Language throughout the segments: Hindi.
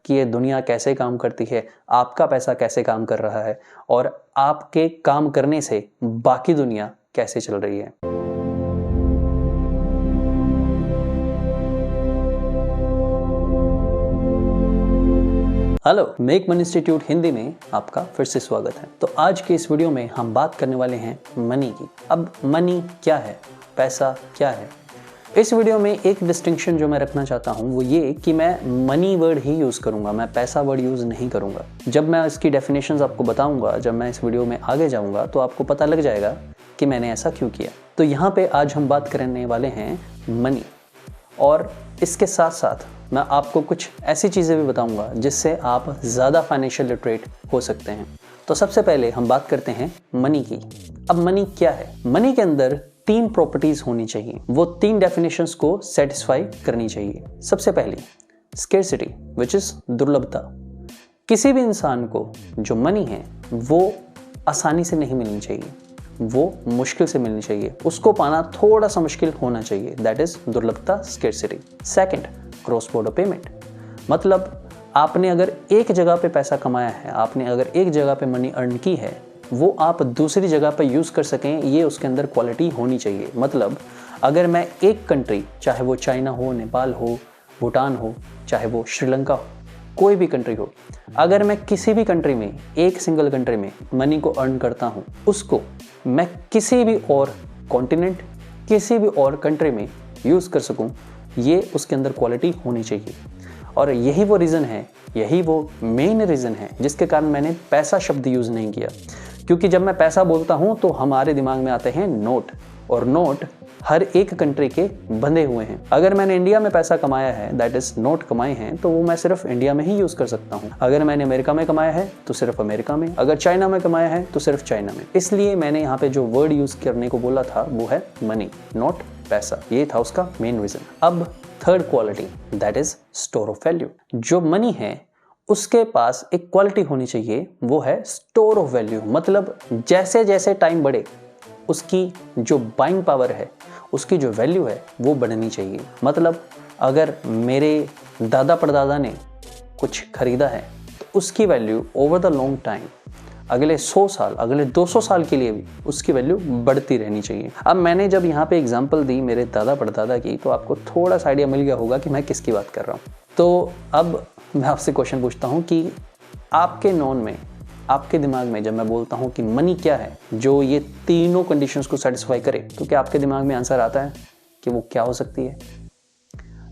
कि ये दुनिया कैसे काम करती है, आपका पैसा कैसे काम कर रहा है और आपके काम करने से बाकी दुनिया कैसे चल रही है। Hello, make money institute Hindi में आपका फिर से स्वागत है। तो आज के इस वीडियो में हम बात करने वाले हैं मनी की। अब मनी क्या है, पैसा क्या है। इस वीडियो में एक डिस्टिंक्शन जो मैं रखना चाहता हूं वो ये कि मैं मनी वर्ड ही यूज़ करूंगा, मैं पैसा वर्ड यूज़ नहीं करूंगा। जब मैं इसकी डेफिनेशंस आपको बताऊंगा, जब मैं इस वीडियो में आगे जाऊंगा तो आपको पता लग जाएगा कि मैंने ऐसा क्यों किया। तो यहाँ पे आज हम बात करने वाले हैं मनी, और इसके साथ साथ मैं आपको कुछ ऐसी चीज़ें भी बताऊंगा जिससे आप ज़्यादा फाइनेंशियल लिटरेट हो सकते हैं। तो सबसे पहले हम बात करते हैं मनी की। अब मनी क्या है। मनी के अंदर 3 प्रॉपर्टीज होनी चाहिए, वो 3 डेफिनेशंस को सेटिस्फाई करनी चाहिए। सबसे पहली स्केर्सिटी, विच इज दुर्लभता। किसी भी इंसान को जो मनी है वो आसानी से नहीं मिलनी चाहिए, वो मुश्किल से मिलनी चाहिए, उसको पाना थोड़ा सा मुश्किल होना चाहिए, दैट इज दुर्लभता, scarcity. Second, cross border payment, मतलब आपने अगर एक जगह पे पैसा कमाया है, आपने अगर एक जगह पे मनी अर्न की है, वो आप दूसरी जगह पर यूज़ कर सकें, ये उसके अंदर क्वालिटी होनी चाहिए। मतलब अगर मैं एक कंट्री, चाहे वो चाइना हो, नेपाल हो, भूटान हो, चाहे वो श्रीलंका हो, कोई भी कंट्री हो, अगर मैं किसी भी कंट्री में, एक सिंगल कंट्री में मनी को अर्न करता हूँ, उसको मैं किसी भी और कॉन्टिनेंट, किसी भी और कंट्री में यूज़ कर सकूँ, ये उसके अंदर क्वालिटी होनी चाहिए। और यही वो रीज़न है, यही वो मेन रीज़न है जिसके कारण मैंने पैसा शब्द यूज़ नहीं किया। क्योंकि जब मैं पैसा बोलता हूं तो हमारे दिमाग में आते हैं नोट, और नोट हर एक कंट्री के बंधे हुए हैं। अगर मैंने इंडिया में पैसा कमाया है, दैट इज नोट कमाए हैं, तो वो मैं सिर्फ इंडिया में ही यूज़ कर सकता हूं। अगर मैंने अमेरिका में कमाया है तो सिर्फ अमेरिका में, अगर चाइना में कमाया है तो सिर्फ चाइना में। इसलिए मैंने यहाँ पे जो वर्ड यूज़ करने को बोला था वो है मनी, नॉट पैसा। ये था उसका मेन रीज़न। अब third quality, that is store of value. जो मनी है उसके पास एक क्वालिटी होनी चाहिए, वो है स्टोर ऑफ वैल्यू। मतलब जैसे जैसे टाइम बढ़े उसकी जो बाइंग पावर है, उसकी जो वैल्यू है वो बढ़नी चाहिए। मतलब अगर मेरे दादा परदादा ने कुछ खरीदा है तो उसकी value over the long time, अगले 100 साल, अगले 200 साल के लिए भी उसकी वैल्यू बढ़ती रहनी चाहिए। अब मैंने जब यहाँ पे एग्जांपल दी मेरे दादा परदादा की, तो आपको थोड़ा सा आइडिया मिल गया होगा कि मैं किसकी बात कर रहा हूँ। तो अब मैं आपसे क्वेश्चन पूछता हूँ कि आपके नॉन में, आपके दिमाग में जब मैं बोलता हूँ कि मनी क्या है जो ये तीनों कंडीशंस को सेटिस्फाई करे, तो क्या आपके दिमाग में आंसर आता है कि वो क्या हो सकती है?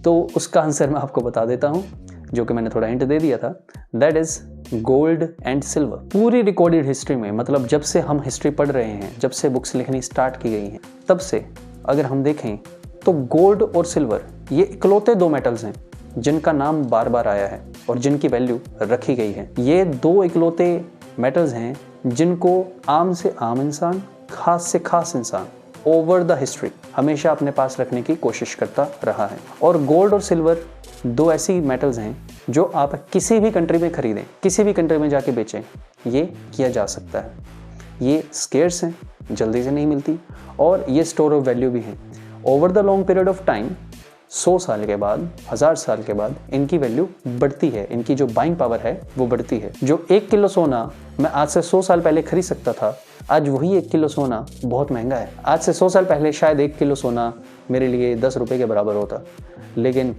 तो उसका आंसर मैं आपको बता देता हूँ, जो कि मैंने थोड़ा हिंट दे दिया था। That is gold and silver. पूरी रिकॉर्डेड हिस्ट्री में, मतलब जब से हम हिस्ट्री पढ़ रहे हैं, जब से बुक्स लिखनी स्टार्ट की गई हैं, तब से अगर हम देखें तो गोल्ड और सिल्वर ये इकलौते 2 मेटल्स हैं जिनका नाम बार बार आया है और जिनकी वैल्यू रखी गई है। ये 2 इकलौते मेटल्स हैं जिनको आम से आम इंसान, खास से खास इंसान ओवर द हिस्ट्री हमेशा अपने पास रखने की कोशिश करता रहा है। और गोल्ड और सिल्वर 2 ऐसी मेटल्स हैं जो आप किसी भी कंट्री में खरीदें, किसी भी कंट्री में जाके बेचें, ये किया जा सकता है। ये स्केर्स हैं, जल्दी से नहीं मिलती, और ये स्टोर ऑफ वैल्यू भी हैं। Over the long period of time, 100 साल के बाद, 1000 साल के बाद इनकी वैल्यू बढ़ती है, इनकी जो बाइंग पावर है वो बढ़ती है। जो 1 किलो सोना मैं आज से 100 साल पहले खरीद सकता था, आज वही 1 किलो सोना बहुत महंगा है। आज से 100 साल पहले शायद 1 किलो सोना मेरे लिए 10 रुपये के बराबर होता, लेकिन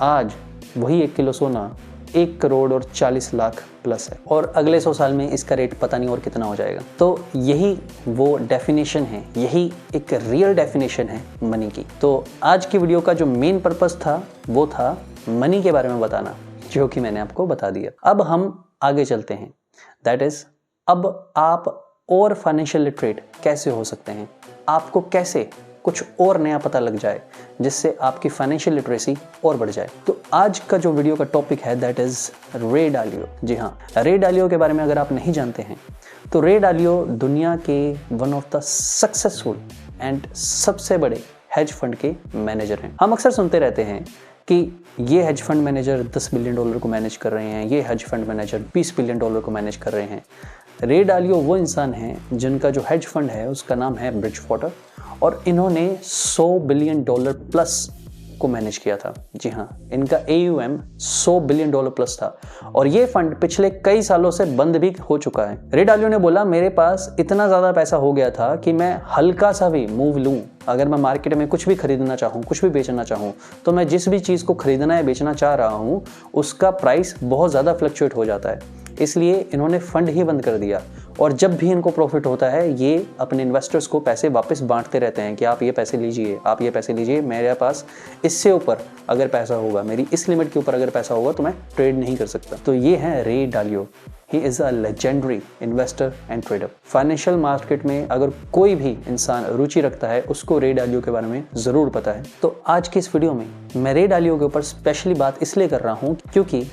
आज वही 1 किलो सोना 1 करोड़ और 40 लाख प्लस है, और अगले 100 साल में इसका रेट पता नहीं और कितना हो जाएगा। तो यही वो डेफिनेशन है, यही एक रियल डेफिनेशन है मनी की। तो आज की वीडियो का जो मेन पर्पस था वो था मनी के बारे में बताना, जो कि मैंने आपको बता दिया। अब हम आगे चलते हैं, दैट इज अब आप और फाइनेंशियल लिटरेट कैसे हो सकते हैं, आपको कैसे कुछ और नया पता लग जाए जिससे आपकी फाइनेंशियल लिटरेसी और बढ़ जाए। तो आज का जो वीडियो का टॉपिक है दैट इज रे डालियो। जी हाँ, रे डालियो के बारे में अगर आप नहीं जानते हैं तो रे डालियो दुनिया के one of the successful and सबसे बड़े हेज फंड के मैनेजर हैं। हम अक्सर सुनते रहते हैं कि ये हेज फंड मैनेजर $10 बिलियन को मैनेज कर रहे हैं, ये हेज फंड मैनेजर $20 बिलियन को मैनेज कर रहे हैं। रे डालियो वो इंसान हैं जिनका जो हेज फंड है उसका नाम है ब्रिजवाटर, और इन्होंने $100 बिलियन प्लस को मैनेज किया था। जी हाँ, इनका AUM $100 बिलियन प्लस था और ये फंड पिछले कई सालों से बंद भी हो चुका है। रे डालियो ने बोला, मेरे पास इतना ज़्यादा पैसा हो गया था कि मैं हल्का सा भी मूव लूँ, अगर मैं मार्केट में कुछ भी खरीदना चाहूँ, कुछ भी बेचना चाहूँ, तो मैं जिस भी चीज़ को खरीदना या बेचना चाह रहा हूँ उसका प्राइस बहुत ज़्यादा फ्लक्चुएट हो जाता है। इसलिए इन्होंने फंड ही बंद कर दिया और जब भी इनको प्रॉफिट होता है ये अपने इन्वेस्टर्स को पैसे वापस बांटते रहते हैं कि आप ये पैसे लीजिए, आप ये पैसे लीजिए, मेरे पास इससे ऊपर अगर पैसा होगा, मेरी इस लिमिट के ऊपर अगर पैसा होगा तो मैं ट्रेड नहीं कर सकता। तो ये है Ray Dalio. He is a legendary investor and trader. Financial market में अगर कोई भी इंसान रुचि रखता है उसको रे डालियो के बारे में ज़रूर पता है। तो आज की इस वीडियो में मैं रे डालियो के ऊपर स्पेशली बात इसलिए कर रहा हूँ क्योंकि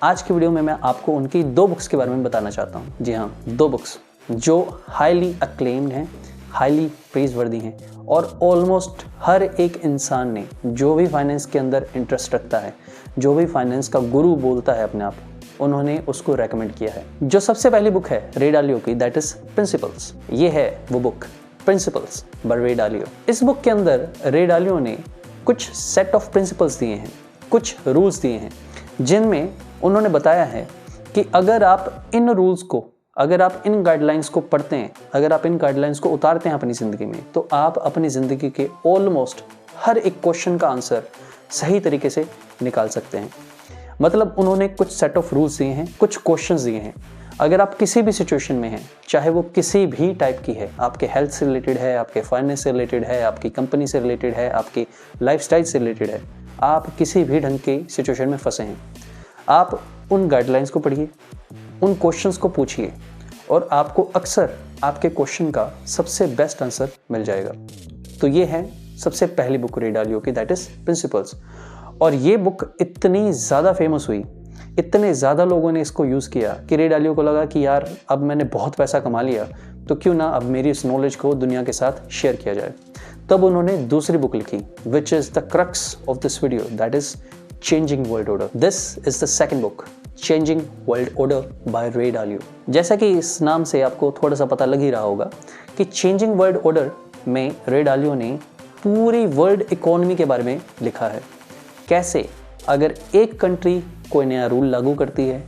आज की वीडियो में मैं आपको उनकी 2 बुक्स के बारे में बताना चाहता हूँ। जी हाँ, 2 बुक्स जो हाईली अक्लेम्ड हैं, हाईली प्रेज़वर्दी हैं और ऑलमोस्ट हर एक इंसान ने जो भी फाइनेंस के अंदर इंटरेस्ट रखता है, जो भी फाइनेंस का गुरु बोलता है अपने आप, उन्होंने उसको रेकमेंड किया है। जो सबसे पहली बुक है रे डालियो की, दैट इज़ प्रिंसिपल्स। ये है वो बुक, प्रिंसिपल्स बाय रे डालियो। इस बुक के अंदर रे डालियो ने कुछ सेट ऑफ प्रिंसिपल्स दिए हैं, कुछ रूल्स दिए हैं, जिनमें उन्होंने बताया है कि अगर आप इन रूल्स को, अगर आप इन गाइडलाइंस को पढ़ते हैं, अगर आप इन गाइडलाइंस को उतारते हैं अपनी ज़िंदगी में, तो आप अपनी ज़िंदगी के ऑलमोस्ट हर एक क्वेश्चन का आंसर सही तरीके से निकाल सकते हैं। मतलब उन्होंने कुछ सेट ऑफ रूल्स दिए हैं, कुछ क्वेश्चंस दिए हैं। अगर आप किसी भी सिचुएशन में हैं, चाहे वो किसी भी टाइप की है, आपके हेल्थ से रिलेटेड है, आपके फाइनेंस से रिलेटेड है, आपकी कंपनी से रिलेटेड है, आपकी लाइफस्टाइल से रिलेटेड है, आप किसी भी ढंग के सिचुएशन में फंसे हैं, आप उन गाइडलाइंस को पढ़िए, उन क्वेश्चंस को पूछिए और आपको अक्सर आपके क्वेश्चन का सबसे बेस्ट आंसर मिल जाएगा। तो ये है सबसे पहली बुक रे डालियो की, दैट इज़ प्रिंसिपल्स। और ये बुक इतनी ज़्यादा फेमस हुई, इतने ज़्यादा लोगों ने इसको यूज़ किया कि रे डालियो को लगा कि यार अब मैंने बहुत पैसा कमा लिया, तो क्यों ना अब मेरी इस नॉलेज को दुनिया के साथ शेयर किया जाए। तब उन्होंने दूसरी बुक लिखी, which is the crux of this video, that is changing world order. This is the second book, changing world order by रे डालियो। जैसा कि इस नाम से आपको थोड़ा सा पता लग ही रहा होगा कि चेंजिंग वर्ल्ड ऑर्डर में रे डालियो ने पूरी वर्ल्ड इकोनॉमी के बारे में लिखा है। कैसे अगर एक कंट्री कोई नया रूल लागू करती है,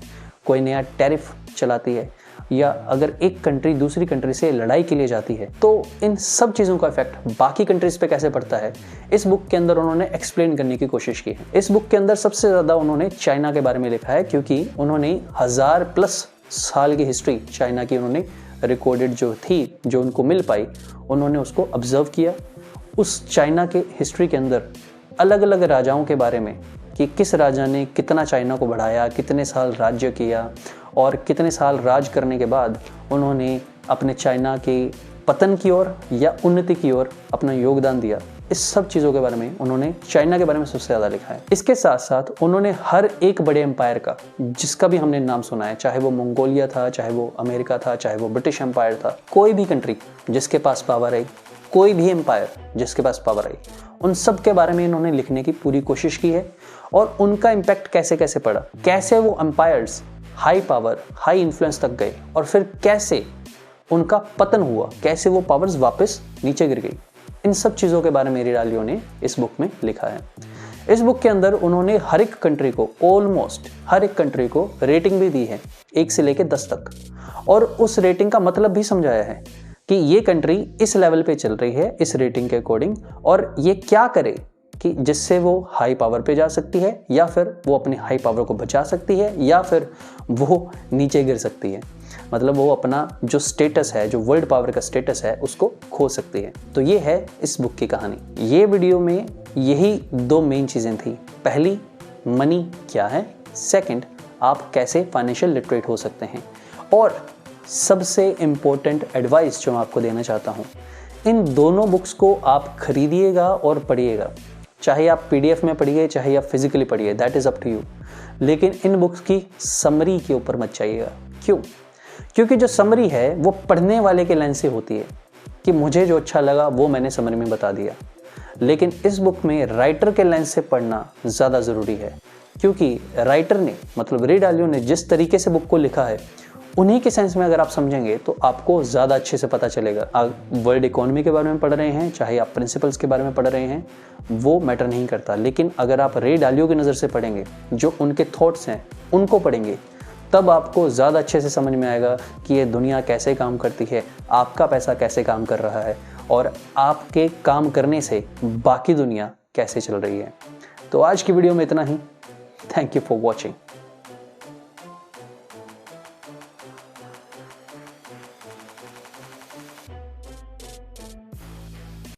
कोई नया टैरिफ चलाती है, या अगर एक कंट्री दूसरी कंट्री से लड़ाई के लिए जाती है, तो इन सब चीज़ों का इफेक्ट बाकी कंट्रीज पे कैसे पड़ता है, इस बुक के अंदर उन्होंने एक्सप्लेन करने की कोशिश की है। इस बुक के अंदर सबसे ज़्यादा उन्होंने चाइना के बारे में लिखा है, क्योंकि उन्होंने 1000+ साल की हिस्ट्री चाइना की उन्होंने रिकॉर्डेड जो थी, जो उनको मिल पाई, उन्होंने उसको ऑब्जर्व किया। उस चाइना के हिस्ट्री के अंदर अलग अलग राजाओं के बारे में कि किस राजा ने कितना चाइना को बढ़ाया, कितने साल राज्य किया और कितने साल राज करने के बाद उन्होंने अपने चाइना के पतन की ओर या उन्नति की ओर अपना योगदान दिया। इस सब चीज़ों के बारे में उन्होंने चाइना के बारे में सबसे ज़्यादा लिखा है। इसके साथ साथ उन्होंने हर एक बड़े एम्पायर का, जिसका भी हमने नाम सुना है, चाहे वो मंगोलिया था, चाहे वो अमेरिका था, चाहे वो ब्रिटिश एम्पायर था, कोई भी कंट्री जिसके पास पावर आई, कोई भी एम्पायर जिसके पास पावर आई, उन सब के बारे में इन्होंने लिखने की पूरी कोशिश की है और उनका इम्पैक्ट कैसे कैसे पड़ा, कैसे वो empires high power, high influence तक गए और फिर कैसे उनका पतन हुआ, कैसे वो पावर्स वापस नीचे गिर गई। इन सब चीज़ों के बारे में रे डालियो ने इस बुक में लिखा है। इस बुक के अंदर उन्होंने हर एक कंट्री को, ऑलमोस्ट हर एक कंट्री को रेटिंग भी दी है, 1 से लेकर 10 तक, और उस रेटिंग का मतलब भी समझाया है कि ये कंट्री इस लेवल पे चल रही है इस रेटिंग के अकॉर्डिंग, और ये क्या करे कि जिससे वो हाई पावर पे जा सकती है, या फिर वो अपनी हाई पावर को बचा सकती है, या फिर वो नीचे गिर सकती है। मतलब वो अपना जो स्टेटस है, जो वर्ल्ड पावर का स्टेटस है, उसको खो सकती है। तो ये है इस बुक की कहानी। ये वीडियो में यही 2 मेन चीज़ें थी। पहली, मनी क्या है, सेकंड, आप कैसे फाइनेंशियल लिटरेट हो सकते हैं, और सबसे इम्पोर्टेंट एडवाइस जो मैं आपको देना चाहता हूँ, इन दोनों बुक्स को आप खरीदिएगा और पढ़िएगा। चाहे आप PDF में पढ़िए, चाहे आप फिजिकली पढ़िए, that is up to you. लेकिन इन बुक्स की समरी के ऊपर मत जाइएगा। क्यों? क्योंकि जो समरी है वो पढ़ने वाले के लेंस से होती है कि मुझे जो अच्छा लगा वो मैंने समरी में बता दिया। लेकिन इस बुक में राइटर के लेंस से पढ़ना ज़्यादा ज़रूरी है, क्योंकि राइटर ने, मतलब रे डालियो ने जिस तरीके से बुक को लिखा है, उन्हीं के सेंस में अगर आप समझेंगे तो आपको ज़्यादा अच्छे से पता चलेगा। आप वर्ल्ड इकोनॉमी के बारे में पढ़ रहे हैं, चाहे आप प्रिंसिपल्स के बारे में पढ़ रहे हैं, वो मैटर नहीं करता। लेकिन अगर आप रे डालियो की नज़र से पढ़ेंगे, जो उनके थॉट्स हैं उनको पढ़ेंगे, तब आपको ज़्यादा अच्छे से समझ में आएगा कि ये दुनिया कैसे काम करती है, आपका पैसा कैसे काम कर रहा है और आपके काम करने से बाकी दुनिया कैसे चल रही है। तो आज की वीडियो में इतना ही। Thank you for watching.